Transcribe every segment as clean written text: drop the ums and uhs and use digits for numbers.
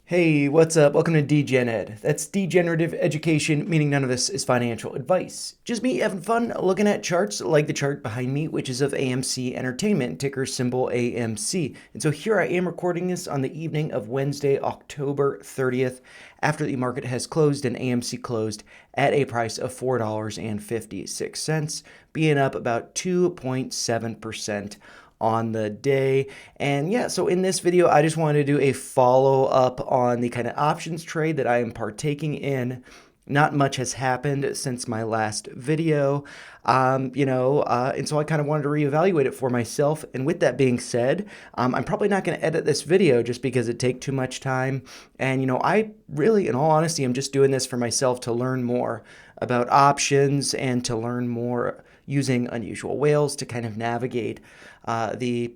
Hey, what's up? Welcome to DGen Ed. That's degenerative education, meaning none of this is financial advice. Just me having fun looking at charts like the chart behind me, which is of AMC Entertainment, ticker symbol AMC. And so here I am recording this on the evening of Wednesday, October 30th, after the market has closed and AMC closed at a price of $4.56, being up about 2.7% on the day. And yeah, so in this video, I just wanted to do a follow up on the kind of options trade that I am partaking in. Not much has happened since my last video, and so I kind of wanted to reevaluate it for myself. And with that being said, I'm probably not going to edit this video just because it takes too much time. And, I really, in all honesty, am just doing this for myself to learn more about options and to learn more using unusual whales to kind of navigate the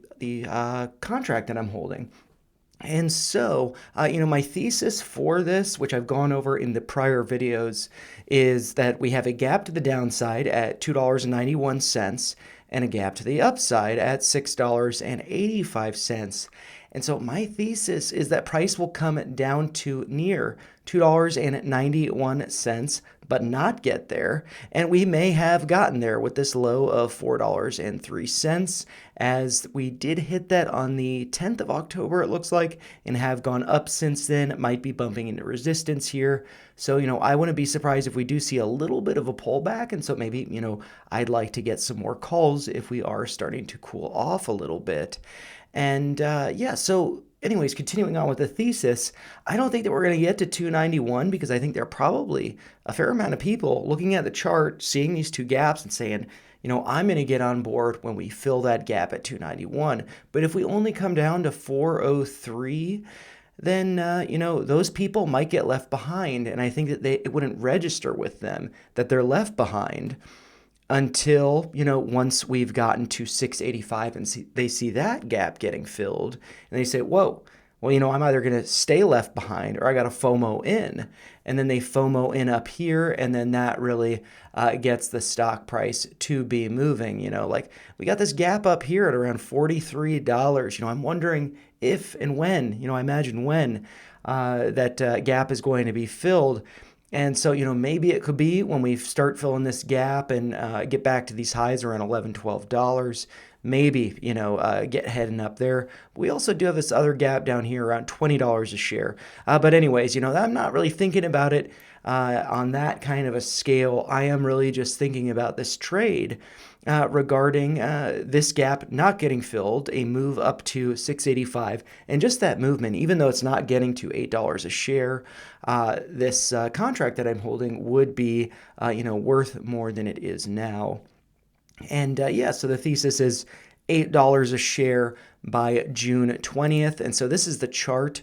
contract that I'm holding. And so, my thesis for this, which I've gone over in the prior videos, is that we have a gap to the downside at $2.91 and a gap to the upside at $6.85. And so my thesis is that price will come down to near $2.91, but not get there. And we may have gotten there with this low of $4.03, as we did hit that on the 10th of October, it looks like, and have gone up since then. It might be bumping into resistance here. So, I wouldn't be surprised if we do see a little bit of a pullback. And so maybe, I'd like to get some more calls if we are starting to cool off a little bit. And yeah, so anyways, continuing on with the thesis, I don't think that we're going to get to 291 because I think there are probably a fair amount of people looking at the chart, seeing these two gaps and saying, I'm going to get on board when we fill that gap at 291. But if we only come down to 403, then, those people might get left behind. And I think that it wouldn't register with them that they're left behind until, once we've gotten to 685 and they see that gap getting filled and they say, whoa, well, I'm either going to stay left behind or I got to FOMO in. And then they FOMO in up here, and then that really gets the stock price to be moving. Like we got this gap up here at around $43. I'm wondering if and when, I imagine when that gap is going to be filled. And so, maybe it could be when we start filling this gap and get back to these highs around $11, $12. Maybe, get heading up there. But we also do have this other gap down here around $20 a share. But anyways, I'm not really thinking about it on that kind of a scale. I am really just thinking about this trade regarding this gap not getting filled, a move up to 685, and just that movement, even though it's not getting to $8 a share, this contract that I'm holding would be, worth more than it is now. And yeah, so the thesis is $8 a share by June 20th. And so this is the chart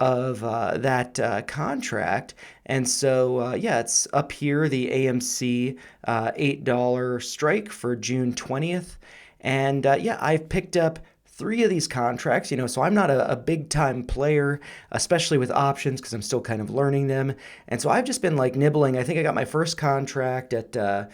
of that contract. And so, yeah, it's up here, the AMC $8 strike for June 20th. And yeah, I've picked up 3 of these contracts, so I'm not a big time player, especially with options because I'm still kind of learning them. And so I've just been like nibbling. I think I got my first contract at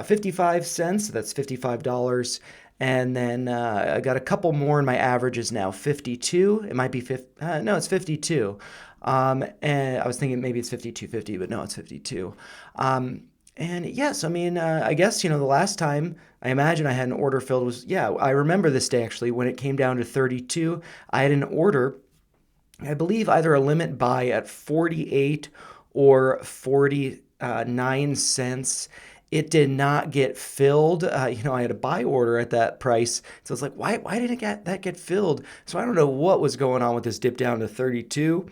55 cents. That's $55. And then I got a couple more, and my average is now 52. It might be no, it's 52. And I was thinking maybe it's 52.50, but no, it's 52. And yes, I mean, I guess, the last time I imagine I had an order filled was, yeah, I remember this day actually when it came down to 32. I had an order, I believe either a limit buy at 48 or 49 cents. It did not get filled. I had a buy order at that price. So it's like, why didn't that get filled? So I don't know what was going on with this dip down to 32.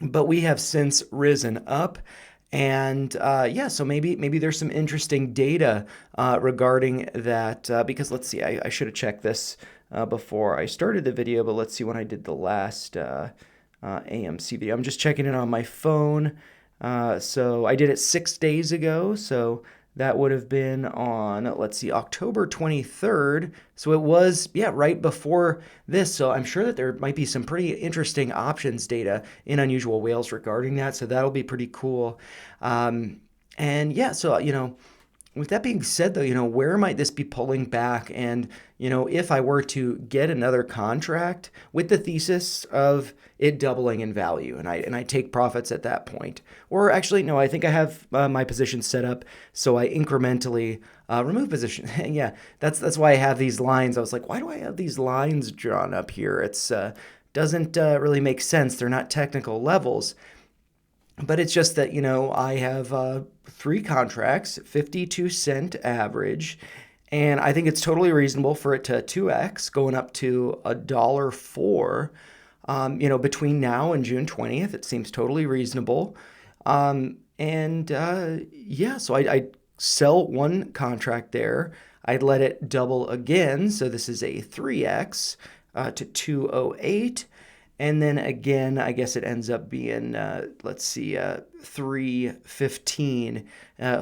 But we have since risen up. And yeah, so maybe there's some interesting data regarding that because let's see, I should have checked this before I started the video, but let's see when I did the last AMC video. I'm just checking it on my phone. So I did it 6 days ago, so that would have been on, let's see, October 23rd. So it was, yeah, right before this. So I'm sure that there might be some pretty interesting options data in unusual whales regarding that. So that'll be pretty cool. And yeah, so, With that being said, though, where might this be pulling back? And, if I were to get another contract with the thesis of it doubling in value, and I take profits at that point, or actually, no, I think I have my position set up so I incrementally remove position. Yeah, that's why I have these lines. I was like, why do I have these lines drawn up here? It's doesn't really make sense. They're not technical levels. But it's just that, I have three contracts, 52-cent average, and I think it's totally reasonable for it to 2x, going up to $1.04, between now and June 20th. It seems totally reasonable. Yeah, so I sell one contract there. I'd let it double again. So this is a 3x to 208. And then again, I guess it ends up being, let's see, 315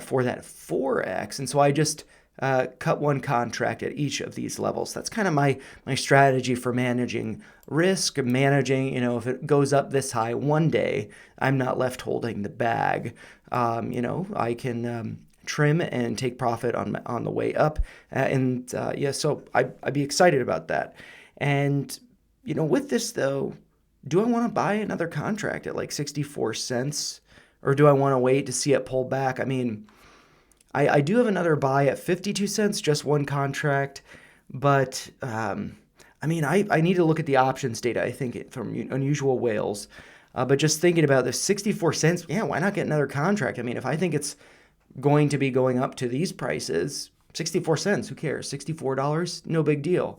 for that 4x. And so I just cut one contract at each of these levels. That's kind of my strategy for managing risk, managing, if it goes up this high one day, I'm not left holding the bag. I can trim and take profit on the way up. Yeah, so I'd be excited about that. And, with this though, do I want to buy another contract at like 64 cents, or do I want to wait to see it pull back? I mean, I do have another buy at 52 cents, just one contract, but I need to look at the options data, I think, from Unusual Whales. But just thinking about this, 64 cents, yeah, why not get another contract? I mean, if I think it's going to be going up to these prices, 64 cents, who cares? $64, no big deal.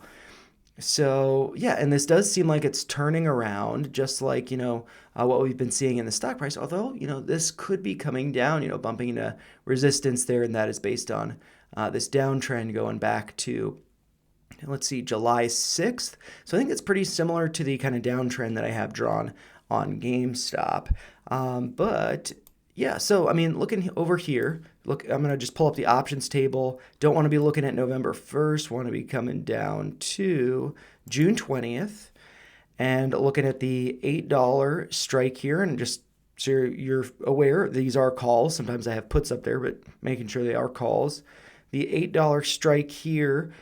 So, yeah, and this does seem like it's turning around, just like, what we've been seeing in the stock price. Although, this could be coming down, bumping into resistance there, and that is based on this downtrend going back to, let's see, July 6th. So I think it's pretty similar to the kind of downtrend that I have drawn on GameStop. But yeah, so looking over here, look, I'm gonna just pull up the options table. Don't want to be looking at November 1st. Want to be coming down to June 20th, and looking at the $8 strike here, and just so you're aware, these are calls. Sometimes I have puts up there, but making sure they are calls. The $8 strike here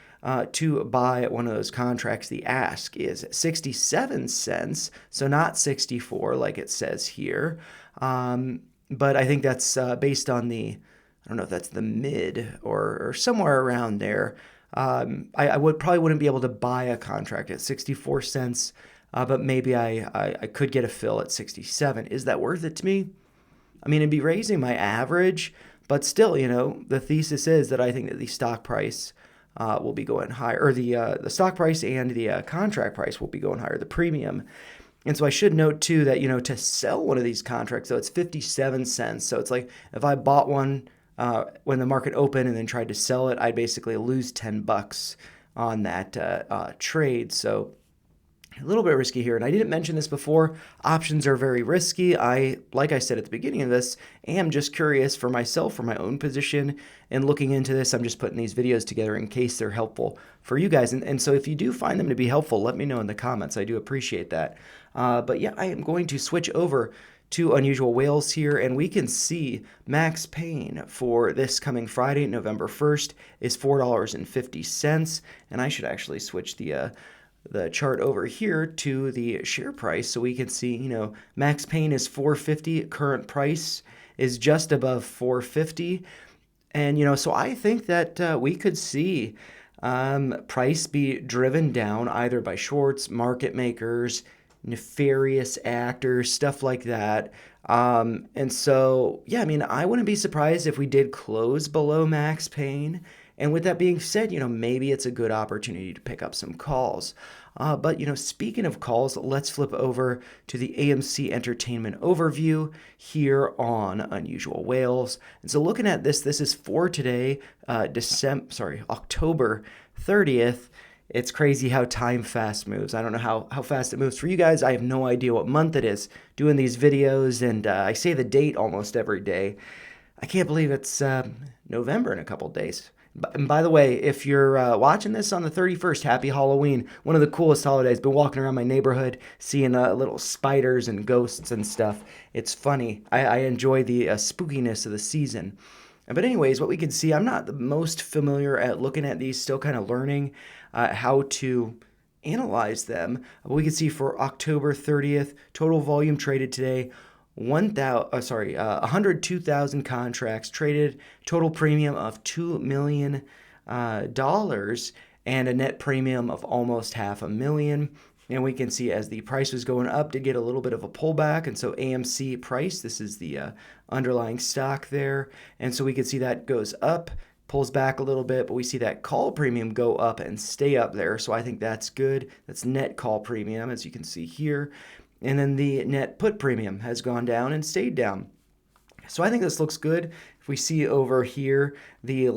to buy one of those contracts, the ask is 67 cents, so not 64 like it says here. But I think that's based on I don't know if that's the mid or somewhere around there. I probably wouldn't be able to buy a contract at 64 cents, but maybe I could get a fill at 67. Is that worth it to me? It'd be raising my average, but still, the thesis is that I think that the stock price will be going higher, or the stock price and the contract price will be going higher, the premium. And so I should note too that, to sell one of these contracts, so it's 57 cents. So it's like if I bought one when the market opened and then tried to sell it, I'd basically lose $10 on that trade. So a little bit risky here. And I didn't mention this before. Options are very risky. Like I said at the beginning of this, am just curious for myself, for my own position, and looking into this. I'm just putting these videos together in case they're helpful for you guys. And so if you do find them to be helpful, let me know in the comments. I do appreciate that. But yeah, I am going to switch over to Unusual Whales here, and we can see max pain for this coming Friday, November 1st, is $4.50. And I should actually switch the chart over here to the share price so we can see, max pain is $4.50, current price is just above $4.50. And, so I think that we could see price be driven down either by shorts, market makers, nefarious actors, stuff like that. And so, yeah, I wouldn't be surprised if we did close below max pain. And with that being said, maybe it's a good opportunity to pick up some calls. But, speaking of calls, let's flip over to the AMC Entertainment overview here on Unusual Whales. And so looking at this is for today, October 30th. It's crazy how time fast moves. I don't know how fast it moves for you guys. I have no idea what month it is doing these videos, and I say the date almost every day. I can't believe it's November in a couple days. And by the way, if you're watching this on the 31st, happy Halloween. One of the coolest holidays. Been walking around my neighborhood, seeing little spiders and ghosts and stuff. It's funny. I enjoy the spookiness of the season. But anyways, what we can see, I'm not the most familiar at looking at these, still kind of learning how to analyze them. We can see for October 30th, total volume traded today, 102,000 contracts traded, total premium of $2 million dollars, and a net premium of almost $500,000. And we can see as the price was going up, did get a little bit of a pullback. And so AMC price, this is the underlying stock there. And so we can see that goes up, pulls back a little bit, but we see that call premium go up and stay up there. So I think that's good. That's net call premium, as you can see here. And then the net put premium has gone down and stayed down. So I think this looks good. If we see over here, the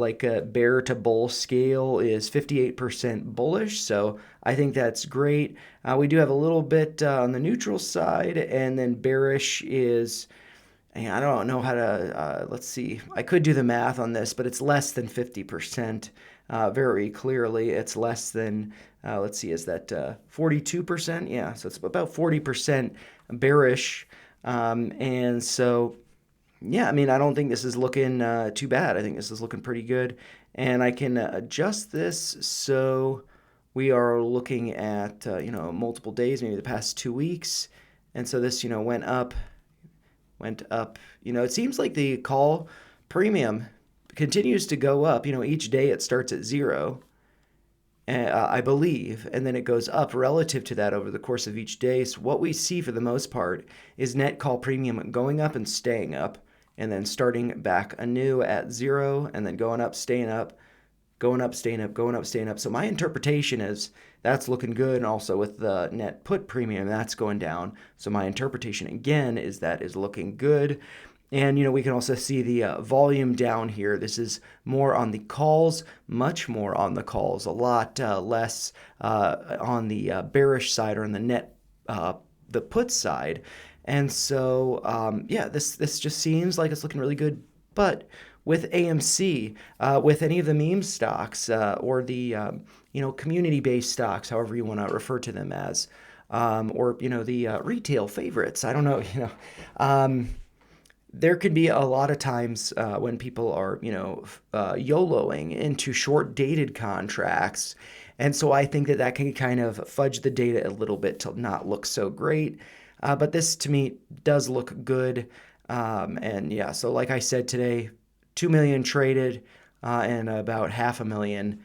bear to bull scale is 58% bullish. So I think that's great. We do have a little bit on the neutral side, and then bearish is, I don't know how to, let's see. I could do the math on this, but it's less than 50%. Very clearly, it's less than, let's see, is that 42%? Yeah, so it's about 40% bearish. And so, yeah, I mean, I don't think this is looking too bad. I think this is looking pretty good. And I can adjust this so we are looking at, multiple days, maybe the past 2 weeks. And so this, went up. It seems like the call premium continues to go up. Each day it starts at 0. I believe, and then it goes up relative to that over the course of each day. So what we see for the most part is net call premium going up and staying up, and then starting back anew at 0, and then going up, staying up, going up, staying up, going up, staying up. So my interpretation is that's looking good, and also with the net put premium, that's going down. So my interpretation again is that is looking good. And, we can also see the volume down here. This is more on the calls, much more on the calls, a lot less on the bearish side or on the net, the put side. And so, this just seems like it's looking really good. But with AMC, with any of the meme stocks or the, community-based stocks, however you want to refer to them as, or, the retail favorites, I don't know, there could be a lot of times when people are, YOLOing into short-dated contracts. And so I think that can kind of fudge the data a little bit to not look so great. But this, to me, does look good. So like I said today, 2 million traded and about $500,000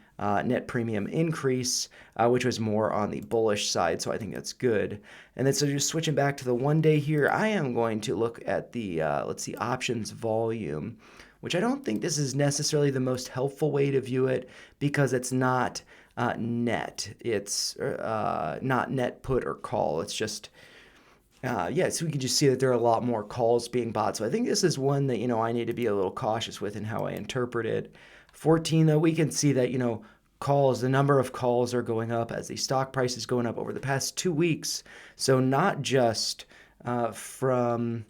net premium increase, which was more on the bullish side. So I think that's good. And then so just switching back to the 1 day here, I am going to look at the, options volume, which I don't think this is necessarily the most helpful way to view it because it's not net. It's not net put or call. It's just, so we can just see that there are a lot more calls being bought. So I think this is one that, I need to be a little cautious with in how I interpret it. 14, though, we can see that, calls, the number of calls are going up as the stock price is going up over the past 2 weeks. So not just from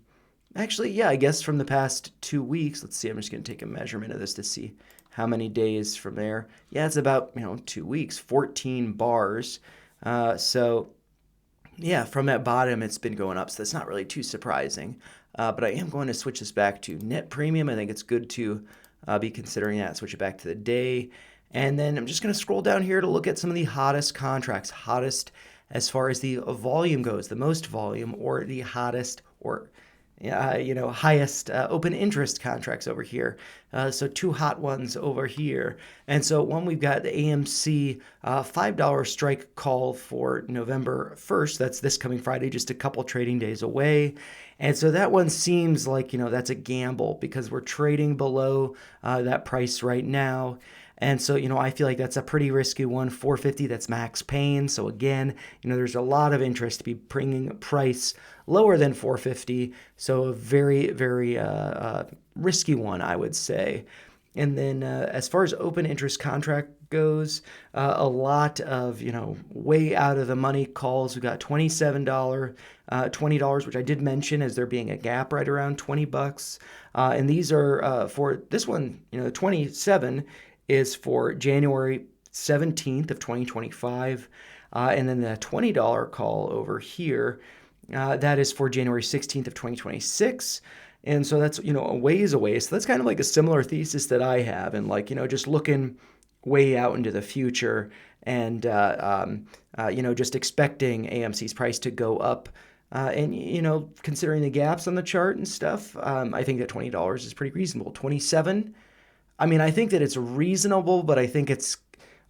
the past 2 weeks. Let's see, I'm just going to take a measurement of this to see how many days from there. Yeah, it's about, 2 weeks, 14 bars. From that bottom, it's been going up, so that's not really too surprising. But I am going to switch this back to net premium. I think it's good to be considering that. Switch it back to the day. And then I'm just going to scroll down here to look at some of the hottest contracts. Hottest as far as the volume goes, the most volume, or the hottest or highest open interest contracts over here. So 2 hot ones over here. And so one, we've got the AMC $5 strike call for November 1st. That's this coming Friday, just a couple trading days away. And so that one seems like, that's a gamble because we're trading below that price right now. And so, I feel like that's a pretty risky one. 450, that's max pain. So again, there's a lot of interest to be bringing price lower than 450. So a very, very risky one, I would say. And then as far as open interest contract goes, a lot of, way out of the money calls. We got $27, $20, which I did mention as there being a gap right around $20. And these are for this one, 27 is for January 17th of 2025. And then the $20 call over here, that is for January 16th of 2026. And so that's, a ways away. So that's kind of like a similar thesis that I have. And like, just looking way out into the future and, just expecting AMC's price to go up. And, considering the gaps on the chart and stuff, I think that $20 is pretty reasonable. 27, I mean, I think that it's reasonable, but I think it's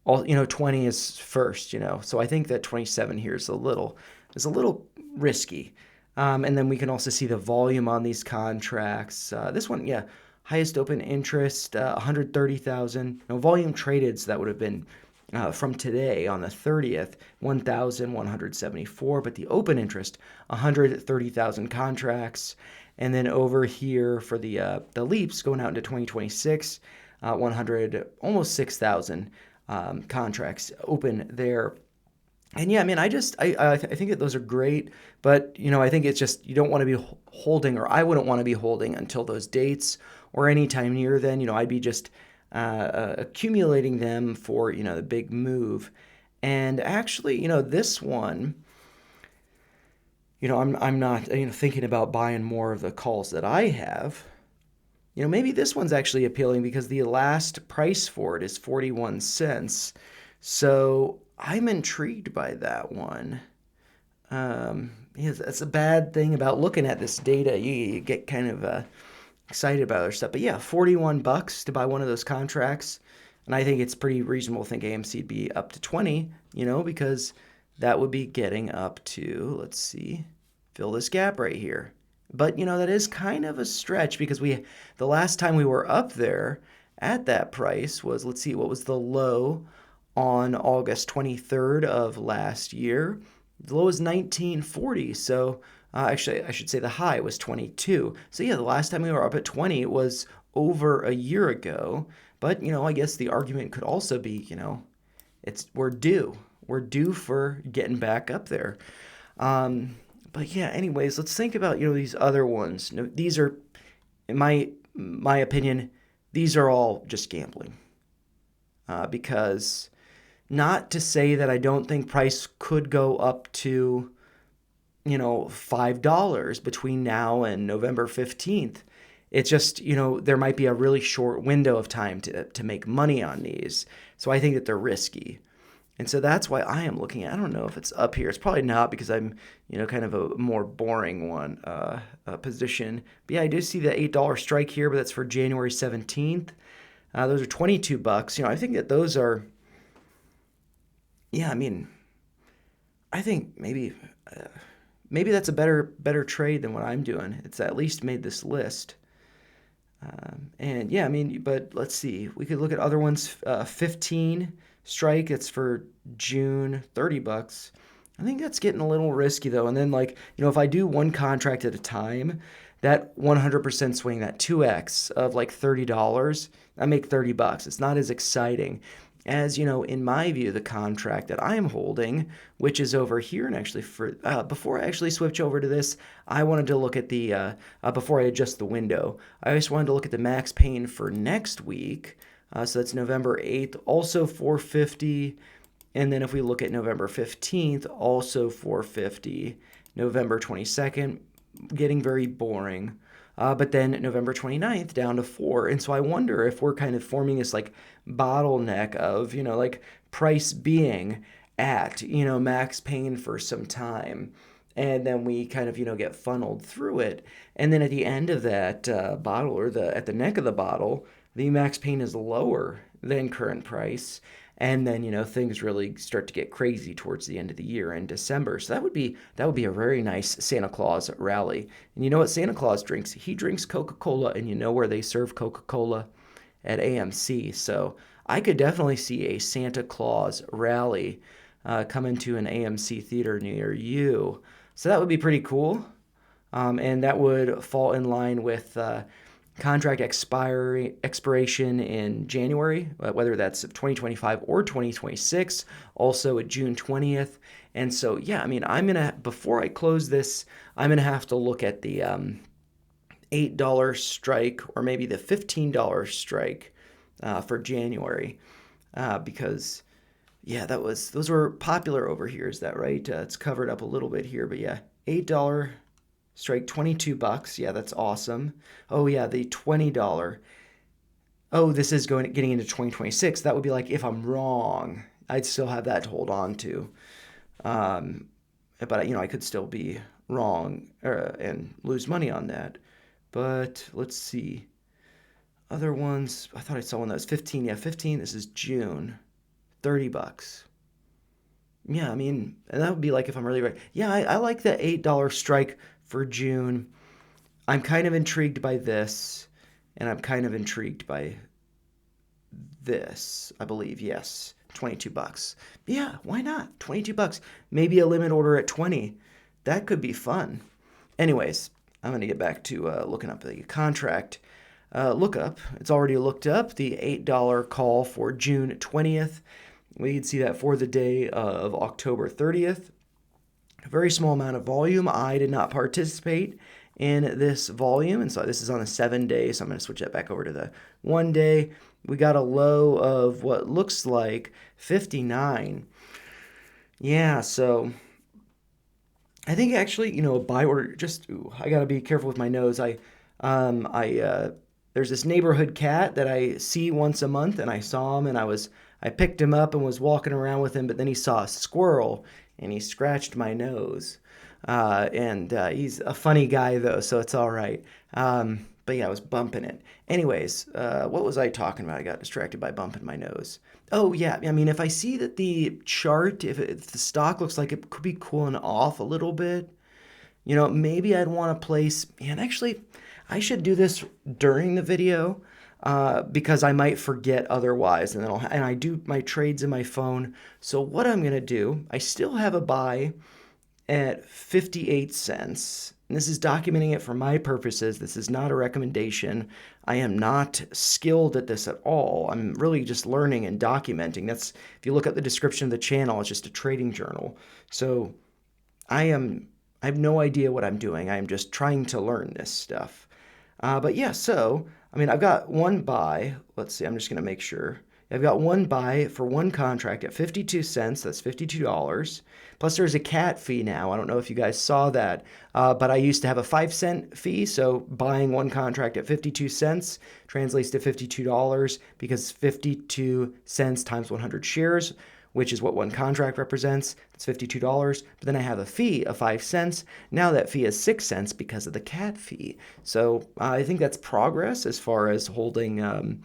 all, 20 is first, So I think that 27 here is a little risky. And then we can also see the volume on these contracts. This one, yeah, highest open interest, 130,000. No volume traded, so that would have been from today on the 30th, 1,174. But the open interest, 130,000 contracts. And then over here for the leaps going out into 2026, 100, almost 6,000 contracts open there. And yeah, I mean, I think that those are great, but I think it's just you don't want to be holding, or I wouldn't want to be holding until those dates or anytime near then. I'd be just accumulating them for the big move. And actually, this one, I'm not thinking about buying more of the calls that I have. Maybe this one's actually appealing because the last price for it is 41 cents. So I'm intrigued by that one. Yeah, that's a bad thing about looking at this data. You get kind of excited about other stuff. But yeah, 41 bucks to buy one of those contracts. And I think it's pretty reasonable to think AMC'd be up to 20, because that would be getting up to, let's see, fill this gap right here. But, that is kind of a stretch because the last time we were up there at that price was, let's see, what was the low on August 23rd of last year? The low was 1940. So actually, I should say the high was 22. So yeah, the last time we were up at 20 was over a year ago. But, I guess the argument could also be, we're due. We're due for getting back up there. But yeah, anyways, let's think about, these other ones. These are, in my opinion, these are all just gambling. Because not to say that I don't think price could go up to, $5 between now and November 15th. It's just, there might be a really short window of time to make money on these. So I think that they're risky. And so that's why I am looking at, I don't know if it's up here. It's probably not because I'm, kind of a more boring one position. But yeah, I do see the $8 strike here, but that's for January 17th. Those are 22 bucks. I think that those are, yeah, I mean, I think maybe that's a better trade than what I'm doing. It's at least made this list. And yeah, I mean, but let's see. We could look at other ones. 15 strike. It's for June, 30 bucks. I think that's getting a little risky though. And then if I do one contract at a time, that 100% swing, that 2x of like $30, I make 30 bucks. It's not as exciting as, in my view, the contract that I'm holding, which is over here. And actually, before I actually switch over to this, I wanted to look at before I adjust the window, I just wanted to look at the max pain for next week. So that's November 8th, also 450. And then if we look at November 15th, also 450. November 22nd, getting very boring. But then November 29th down to 4. And so I wonder if we're kind of forming this like bottleneck of, like price being at, max pain for some time. And then we kind of, get funneled through it. And then at the end of that bottle, or at the neck of the bottle, the max pain is lower than current price. And then, things really start to get crazy towards the end of the year in December. So that would be a very nice Santa Claus rally. And you know what Santa Claus drinks? He drinks Coca-Cola, and you know where they serve Coca-Cola? At AMC. So I could definitely see a Santa Claus rally coming to an AMC theater near you. So that would be pretty cool. And that would fall in line with contract expiration in January, whether that's 2025 or 2026, also at June 20th. And so, yeah, I mean, before I close this, I'm going to have to look at the $8 strike or maybe the $15 strike for January because, yeah, those were popular over here. Is that right? It's covered up a little bit here, but yeah, $8 Strike 22 bucks. Yeah, that's awesome. Oh yeah, the $20. Oh, this is getting into 2026. That would be like if I'm wrong, I'd still have that to hold on to. Um, but I could still be wrong and lose money on that. But let's see. Other ones, I thought I saw one that was 15. Yeah, 15. This is June. 30 bucks. Yeah, I mean, and that would be like if I'm really right. Yeah, I like the $8 strike for June. I'm kind of intrigued by this, and I'm kind of intrigued by this, I believe. Yes, 22 bucks. Yeah, why not? 22 bucks. Maybe a limit order at 20. That could be fun. Anyways, I'm going to get back to looking up the contract lookup. It's already looked up the $8 call for June 20th. We can see that for the day of October 30th. A very small amount of volume. I did not participate in this volume, and so this is on the 7 day, so I'm going to switch that back over to the 1 day. We got a low of what looks like 59. Yeah, so I think actually, a buy order. I gotta be careful with my nose. There's this neighborhood cat that I see once a month, and I saw him, and I picked him up and was walking around with him, but then he saw a squirrel, and he scratched my nose. And he's a funny guy though, so it's all right. But yeah, I was bumping it. Anyways, what was I talking about? I got distracted by bumping my nose. Oh yeah, I mean, if I see that the chart, if the stock looks like it could be cooling off a little bit, maybe I'd want to place. And actually, I should do this during the video because I might forget otherwise, and I do my trades in my phone. So what I'm gonna do, I still have a buy at 58 cents. And this is documenting it for my purposes. This is not a recommendation. I am not skilled at this at all. I'm really just learning and documenting. If you look at the description of the channel, it's just a trading journal. So I have no idea what I'm doing. I am just trying to learn this stuff. But yeah, so, I mean, I've got one buy. Let's see, I'm just going to make sure. I've got one buy for one contract at 52 cents. That's $52. Plus, there's a cat fee now. I don't know if you guys saw that, but I used to have a 5-cent fee. So buying one contract at 52 cents translates to $52 because 52 cents times 100 shares, which is what one contract represents. It's $52. But then I have a fee of 5 cents. Now that fee is 6 cents because of the cat fee. So I think that's progress as far as holding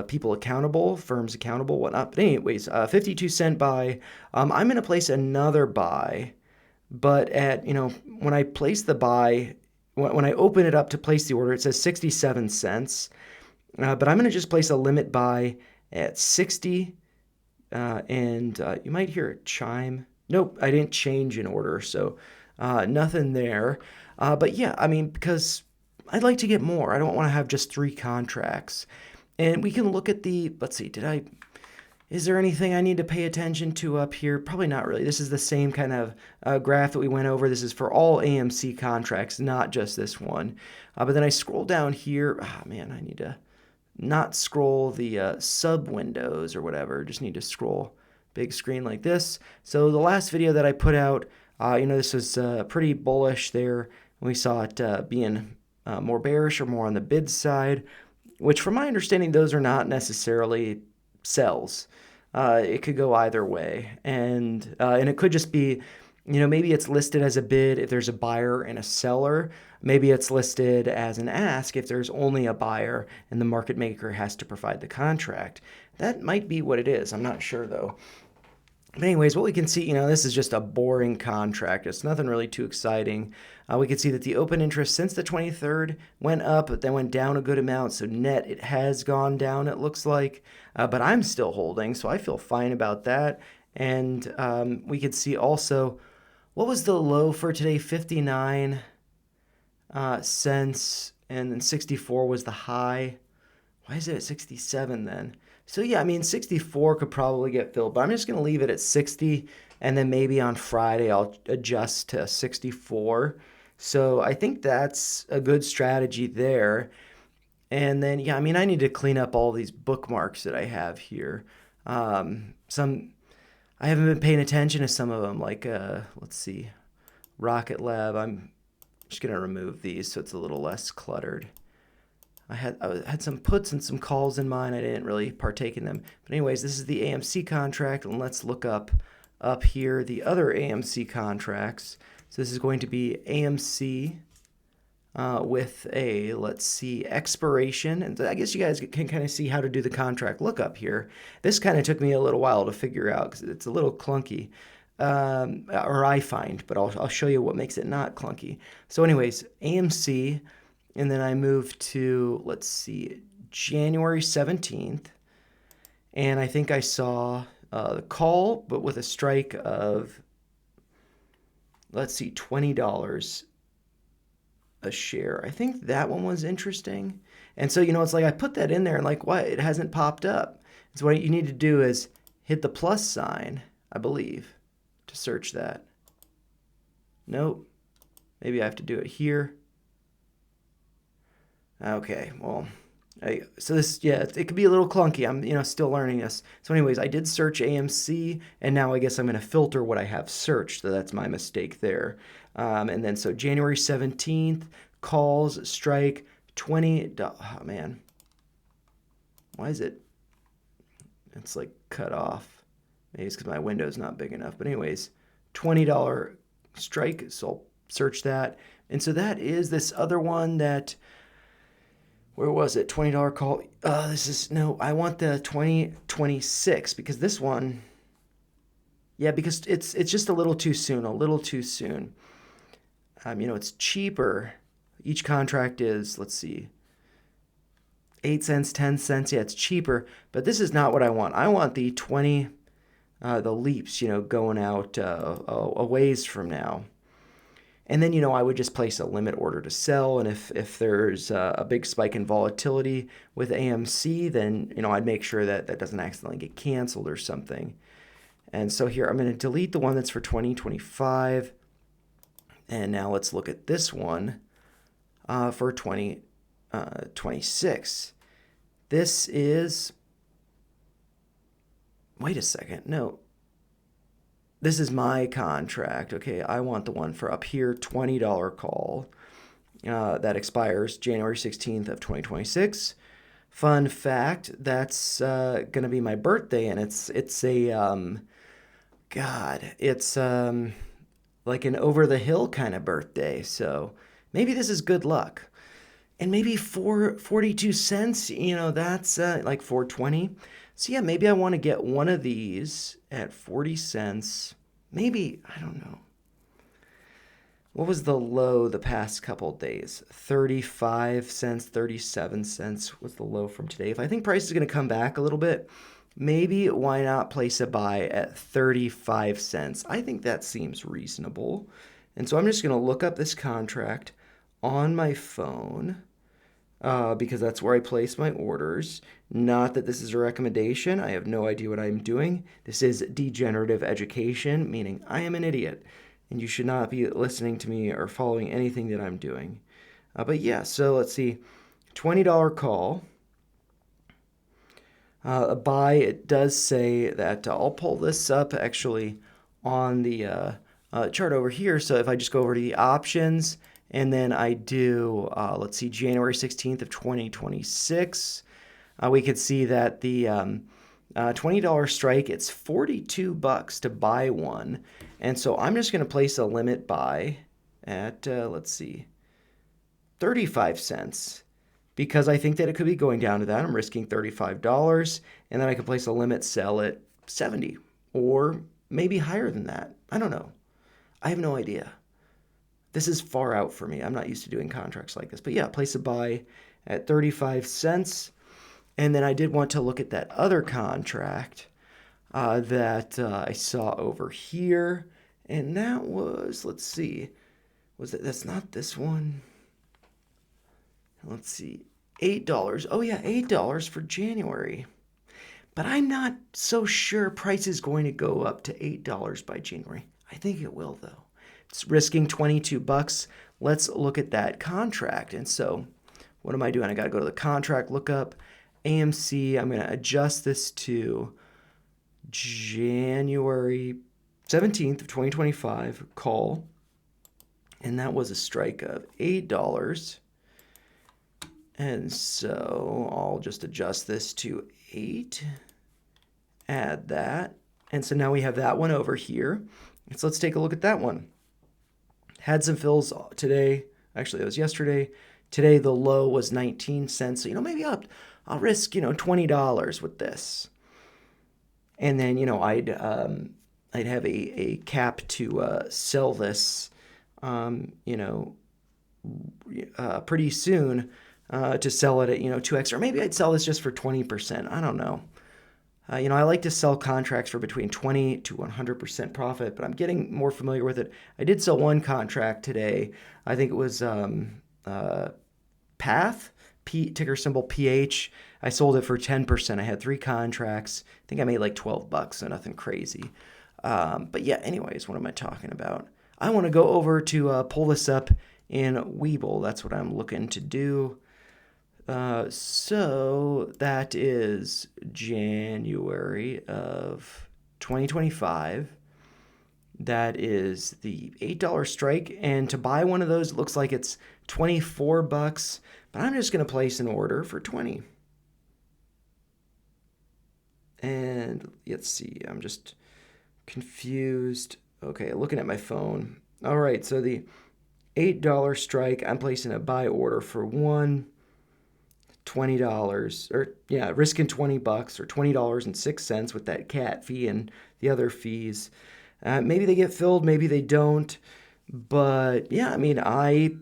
people accountable, firms accountable, whatnot. But anyways, 52-cent buy. I'm going to place another buy, but when I place the buy, when I open it up to place the order, it says 67 cents. But I'm going to just place a limit buy at 60. And you might hear a chime. Nope, I didn't change an order, so nothing there. But yeah, I mean, because I'd like to get more. I don't want to have just 3 contracts. And we can look at let's see, is there anything I need to pay attention to up here? Probably not really. This is the same kind of graph that we went over. This is for all AMC contracts, not just this one. But then I scroll down here. Man, I need to not scroll the sub windows or whatever. Just need to scroll big screen like this. So the last video that I put out, this was pretty bullish there. We saw it being more bearish or more on the bid side, which from my understanding, those are not necessarily sells. It could go either way. And it could just be, maybe it's listed as a bid if there's a buyer and a seller. Maybe it's listed as an ask if there's only a buyer and the market maker has to provide the contract. That might be what it is. I'm not sure though. But anyways, what we can see, this is just a boring contract. It's nothing really too exciting. We can see that the open interest since the 23rd went up, but then went down a good amount. So net, it has gone down, it looks like. But I'm still holding, so I feel fine about that. And we could see also, what was the low for today? 59 cents, and then 64 was the high. Why is it at 67 then? So yeah, I mean, 64 could probably get filled, but I'm just going to leave it at 60, and then maybe on Friday I'll adjust to 64. So I think that's a good strategy there. And then, yeah, I mean, I need to clean up all these bookmarks that I have here. I haven't been paying attention to some of them, like, let's see, Rocket Lab. Just going to remove these so it's a little less cluttered. I had some puts and some calls in mind. I didn't really partake in them. But anyways, this is the AMC contract, and let's look up here the other AMC contracts. So this is going to be AMC with a, let's see, expiration. And I guess you guys can kind of see how to do the contract lookup here. This kind of took me a little while to figure out because it's a little clunky. Or I find, but I'll show you what makes it not clunky. So anyways, AMC, and then I moved to, let's see, January 17th, and I think I saw the call, but with a strike of, let's see, $20 a share. I think that one was interesting. And so, it's like I put that in there and like, what? It hasn't popped up. So what you need to do is hit the plus sign, I believe, to search that. Nope. Maybe I have to do it here. Okay, well, so this, yeah, it could be a little clunky. I'm, still learning this. So anyways, I did search AMC, and now I guess I'm going to filter what I have searched. So that's my mistake there. And then so January 17th, calls, strike, $20. Oh, man. Why is it? It's like cut off. Maybe it's because my window's not big enough. But anyways, $20 strike. So I'll search that. And so that is this other one that, where was it? $20 call. No, I want the 2026 because this one, yeah, because it's just a little too soon, It's cheaper. Each contract is, let's see, 8 cents, 10 cents. Yeah, it's cheaper, but this is not what I want. I want the 20, the leaps, going out a ways from now. And then, I would just place a limit order to sell. And if there's a big spike in volatility with AMC, then, I'd make sure that that doesn't accidentally get canceled or something. And so here, I'm going to delete the one that's for 2025. And now let's look at this one for 2026. This is, wait a second, no. This is my contract. Okay, I want the one for up here, $20 call that expires January 16th of 2026. Fun fact, that's going to be my birthday, and it's a, it's like an over-the-hill kind of birthday, so maybe this is good luck. And maybe 42 cents, that's like 420. So yeah, maybe I want to get one of these at 40 cents. Maybe, I don't know. What was the low the past couple days? 35 cents, 37 cents was the low from today. If I think price is going to come back a little bit, maybe why not place a buy at 35 cents? I think that seems reasonable. And so I'm just going to look up this contract on my phone. Because that's where I place my orders. Not that this is a recommendation. I have no idea what I'm doing. This is degenerative education, meaning I am an idiot, and you should not be listening to me or following anything that I'm doing. But yeah, so let's see. $20 call. A buy, it does say that I'll pull this up actually on the chart over here. So if I just go over to the options, and then I do, let's see, January 16th of 2026, we could see that the $20 strike, it's $42 to buy one. And so I'm just going to place a limit buy at, let's see, 35 cents. Because I think that it could be going down to that. I'm risking $35. And then I can place a limit sell at 70 or maybe higher than that. I don't know. I have no idea. This is far out for me. I'm not used to doing contracts like this. But yeah, place a buy at 35 cents. And then I did want to look at that other contract that I saw over here. And that was, let's see, that's not this one. Let's see, $8. Oh yeah, $8 for January. But I'm not so sure price is going to go up to $8 by January. I think it will though. It's risking $22. Let's look at that contract. And so what am I doing? I got to go to the contract lookup. AMC, I'm going to adjust this to January 17th of 2025 call. And that was a strike of $8. And so I'll just adjust this to 8, add that. And so now we have that one over here. So let's take a look at that one. Had some fills today. Actually, it was yesterday. Today, the low was 19 cents. So, maybe I'll risk, $20 with this. And then, I'd have a cap to sell this, pretty soon to sell it at, 2x. Or maybe I'd sell this just for 20%. I don't know. I like to sell contracts for between 20 to 100% profit, but I'm getting more familiar with it. I did sell one contract today. I think it was Path, ticker symbol PH. I sold it for 10%. I had 3 contracts. I think I made like $12, so nothing crazy. But yeah, anyways, what am I talking about? I want to go over to pull this up in Webull. That's what I'm looking to do. So that is January of 2025. That is the $8 strike. And to buy one of those, it looks like it's $24, but I'm just going to place an order for 20. And let's see, I'm just confused. Okay, looking at my phone. All right, so the $8 strike, I'm placing a buy order for $20, or risking $20 or $20.06 with that cat fee and the other fees. Maybe they get filled, maybe they don't. But yeah, I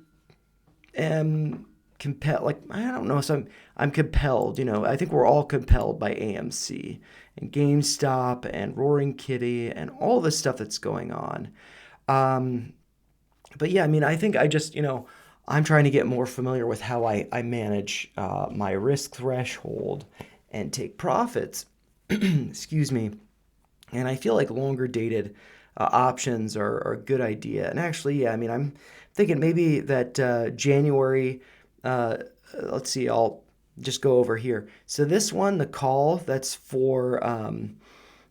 am compelled. I don't know. So I'm compelled. I think we're all compelled by AMC and GameStop and Roaring Kitty and all the stuff that's going on. But yeah, I think I just I'm trying to get more familiar with how I manage my risk threshold and take profits. Excuse me. And I feel like longer dated options are a good idea. And actually, yeah, I'm thinking maybe that January, let's see, I'll just go over here. So this one, the call, that's for,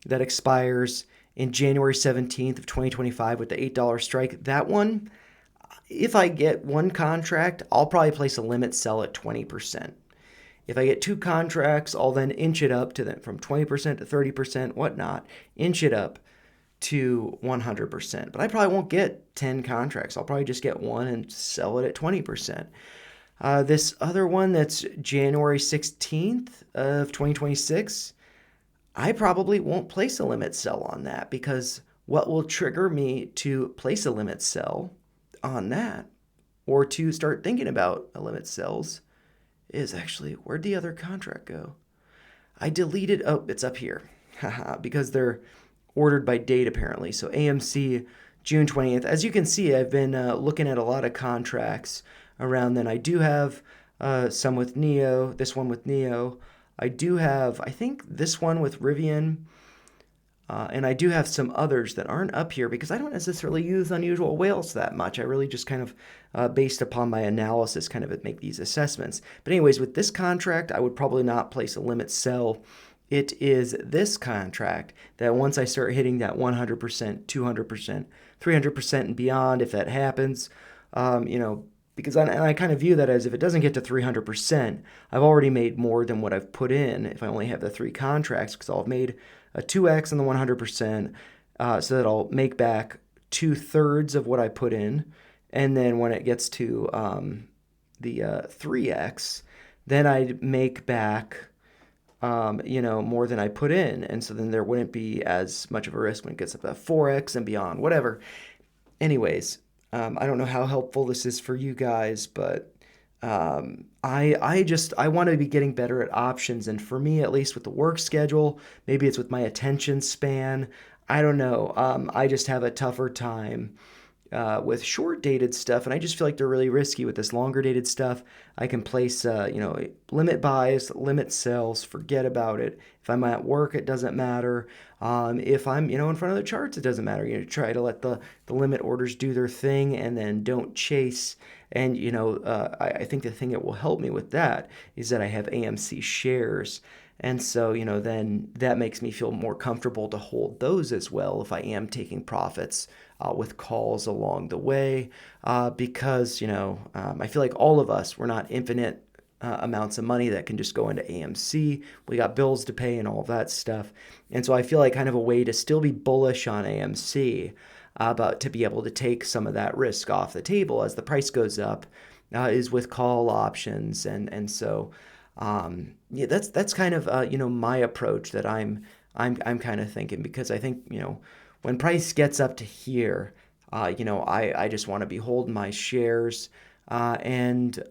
that expires in January 17th of 2025 with the $8 strike. That one, if I get one contract, I'll probably place a limit sell at 20%. If I get 2 contracts, I'll then inch it up to them from 20% to 30%, whatnot, inch it up to 100%. But I probably won't get 10 contracts. I'll probably just get one and sell it at 20%. This other one that's January 16th of 2026, I probably won't place a limit sell on that, because what will trigger me to place a limit sell on that, or to start thinking about a limit sells, is actually, where'd the other contract go? I deleted, oh, it's up here. Haha, because they're ordered by date apparently. So AMC, June 20th. As you can see, I've been looking at a lot of contracts around then. I do have some with Neo, this one with Neo. I do have, I think, this one with Rivian. And I do have some others that aren't up here because I don't necessarily use unusual whales that much. I really just kind of, based upon my analysis, kind of make these assessments. But anyways, with this contract, I would probably not place a limit sell. It is this contract that once I start hitting that 100%, 200%, 300% and beyond, if that happens, because I kind of view that as, if it doesn't get to 300%, I've already made more than what I've put in if I only have the 3 contracts, because I'll have made a 2x on the 100%, so that I'll make back 2/3 of what I put in. And then when it gets to the 3x, then I'd make back more than I put in. And so then there wouldn't be as much of a risk when it gets up to 4x and beyond, whatever. Anyways, I don't know how helpful this is for you guys, but I want to be getting better at options. And for me, at least with the work schedule, maybe it's with my attention span, I don't know. I just have a tougher time with short dated stuff, and I just feel like they're really risky. With this longer dated stuff, I can place limit buys, limit sells, forget about it. If I'm at work, it doesn't matter. If I'm in front of the charts, it doesn't matter. Try to let the limit orders do their thing, and then don't chase. And I think the thing that will help me with that is that I have AMC shares. And so, then that makes me feel more comfortable to hold those as well if I am taking profits with calls along the way, because, I feel like all of us, we're not infinite amounts of money that can just go into AMC. We got bills to pay and all of that stuff. And so I feel like kind of a way to still be bullish on AMC, but to be able to take some of that risk off the table as the price goes up, is with call options. Yeah, that's kind of my approach that I'm kind of thinking, because I think, when price gets up to here, I just want to be holding my shares, and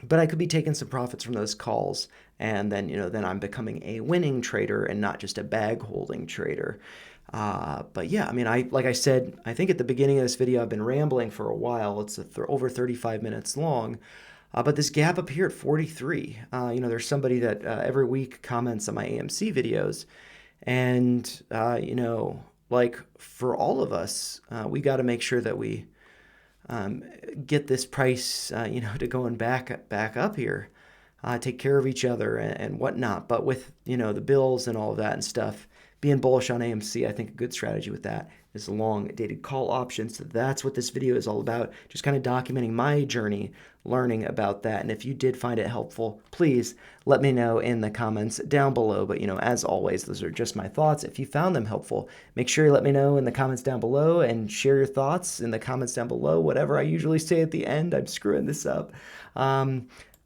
but I could be taking some profits from those calls, and then I'm becoming a winning trader and not just a bag holding trader. But yeah, I mean, like I said, I think at the beginning of this video, I've been rambling for a while. It's over 35 minutes long. But this gap up here at 43, there's somebody that every week comments on my AMC videos, and like for all of us, we got to make sure that we get this price, to going back up here, take care of each other and whatnot. But with the bills and all of that and stuff, being bullish on AMC, I think a good strategy with that is long dated call options. So that's what this video is all about. Just kind of documenting my journey, learning about that. And if you did find it helpful, please let me know in the comments down below. But as always, those are just my thoughts. If you found them helpful, make sure you let me know in the comments down below, and share your thoughts in the comments down below. Whatever I usually say at the end, I'm screwing this up.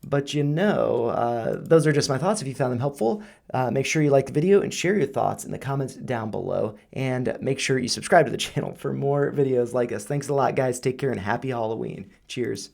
But those are just my thoughts. If you found them helpful, make sure you like the video and share your thoughts in the comments down below. And make sure you subscribe to the channel for more videos like this. Thanks a lot, guys. Take care and happy Halloween. Cheers.